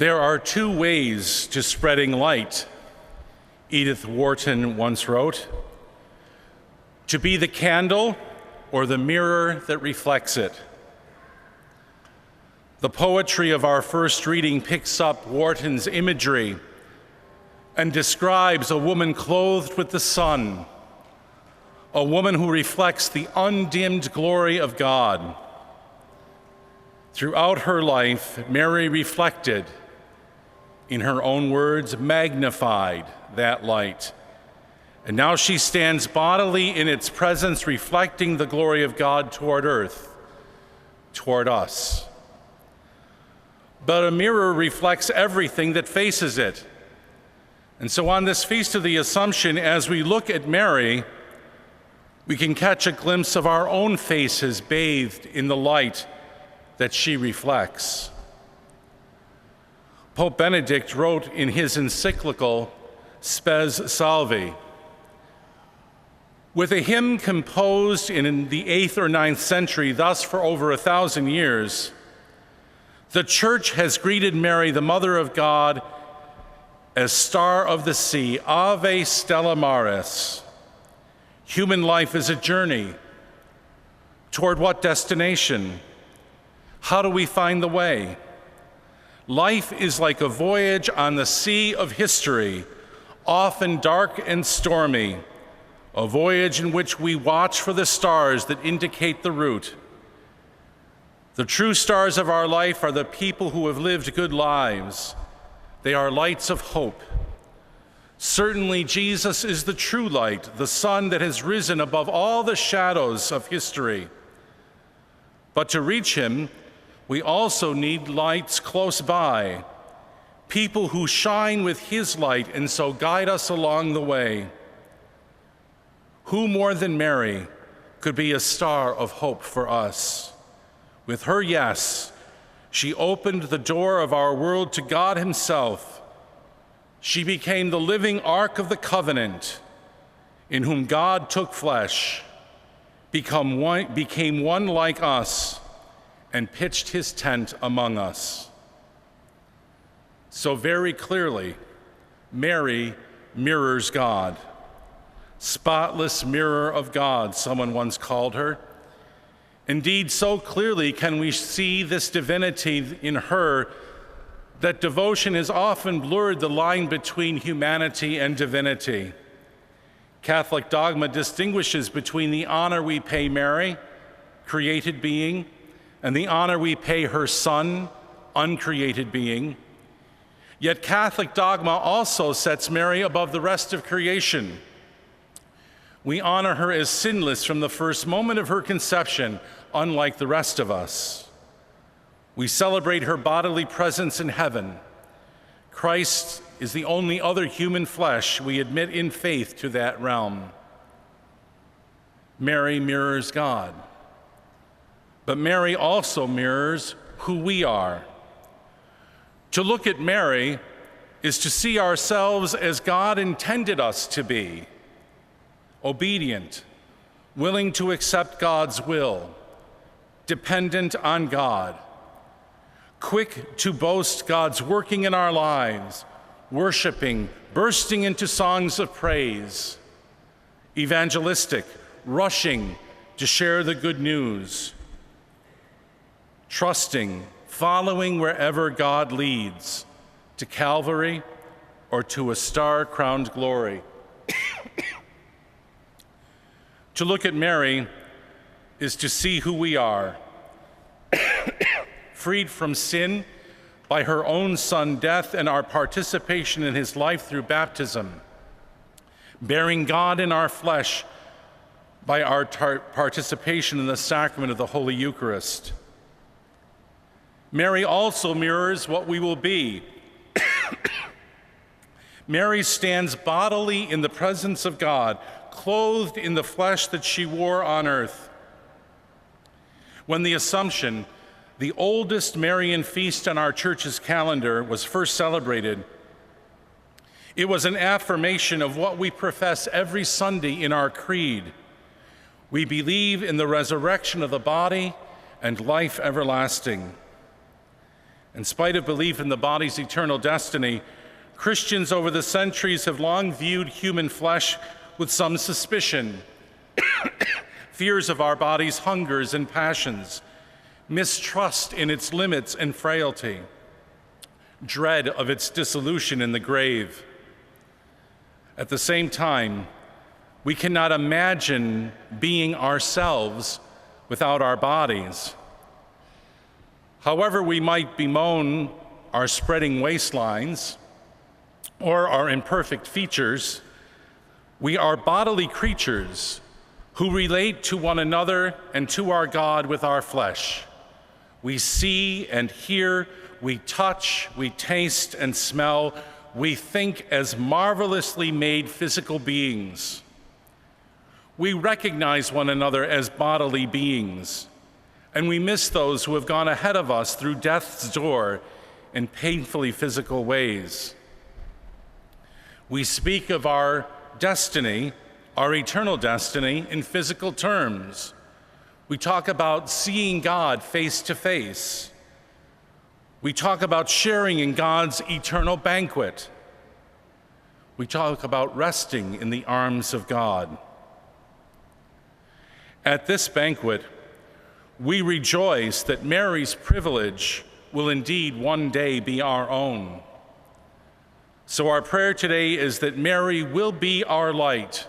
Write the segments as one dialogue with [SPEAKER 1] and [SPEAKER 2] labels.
[SPEAKER 1] There are two ways to spreading light, Edith Wharton once wrote: to be the candle or the mirror that reflects it. The poetry of our first reading picks up Wharton's imagery and describes a woman clothed with the sun, a woman who reflects the undimmed glory of God. Throughout her life, Mary reflected, in her own words, magnified that light. And now she stands bodily in its presence, reflecting the glory of God toward earth, toward us. But a mirror reflects everything that faces it. And so on this Feast of the Assumption, as we look at Mary, we can catch a glimpse of our own faces bathed in the light that she reflects. Pope Benedict wrote in his encyclical, Spes Salvi, with a hymn composed in the 8th or 9th century, thus for over 1,000 years, the Church has greeted Mary, the Mother of God, as Star of the Sea, Ave Stella Maris. Human life is a journey. Toward what destination? How do we find the way? Life is like a voyage on the sea of history, often dark and stormy, a voyage in which we watch for the stars that indicate the route. The true stars of our life are the people who have lived good lives. They are lights of hope. Certainly, Jesus is the true light, the sun that has risen above all the shadows of history. But to reach him, we also need lights close by, people who shine with his light and so guide us along the way. Who more than Mary could be a star of hope for us? With her yes, she opened the door of our world to God himself. She became the living Ark of the Covenant, in whom God took flesh, became one like us, and pitched his tent among us. So very clearly, Mary mirrors God. Spotless mirror of God, someone once called her. Indeed, so clearly can we see this divinity in her that devotion has often blurred the line between humanity and divinity. Catholic dogma distinguishes between the honor we pay Mary, created being, and the honor we pay her Son, uncreated being. Yet Catholic dogma also sets Mary above the rest of creation. We honor her as sinless from the first moment of her conception, unlike the rest of us. We celebrate her bodily presence in heaven. Christ is the only other human flesh we admit in faith to that realm. Mary mirrors God. But Mary also mirrors who we are. To look at Mary is to see ourselves as God intended us to be: obedient, willing to accept God's will, dependent on God, quick to boast God's working in our lives, worshiping, bursting into songs of praise, evangelistic, rushing to share the good news, trusting, following wherever God leads, to Calvary or to a star-crowned glory. To look at Mary is to see who we are, freed from sin by her own Son death and our participation in his life through baptism, bearing God in our flesh by our participation in the sacrament of the Holy Eucharist. Mary also mirrors what we will be. Mary stands bodily in the presence of God, clothed in the flesh that she wore on earth. When the Assumption, the oldest Marian feast on our church's calendar, was first celebrated, it was an affirmation of what we profess every Sunday in our creed. We believe in the resurrection of the body and life everlasting. In spite of belief in the body's eternal destiny, Christians over the centuries have long viewed human flesh with some suspicion. Fears of our body's hungers and passions, mistrust in its limits and frailty, dread of its dissolution in the grave. At the same time, we cannot imagine being ourselves without our bodies. However we might bemoan our spreading waistlines or our imperfect features, we are bodily creatures who relate to one another and to our God with our flesh. We see and hear, we touch, we taste and smell, we think as marvelously made physical beings. We recognize one another as bodily beings, and we miss those who have gone ahead of us through death's door in painfully physical ways. We speak of our destiny, our eternal destiny, in physical terms. We talk about seeing God face to face. We talk about sharing in God's eternal banquet. We talk about resting in the arms of God. At this banquet, we rejoice that Mary's privilege will indeed one day be our own. So our prayer today is that Mary will be our light,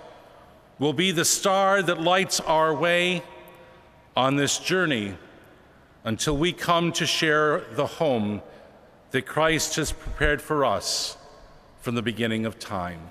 [SPEAKER 1] will be the star that lights our way on this journey until we come to share the home that Christ has prepared for us from the beginning of time.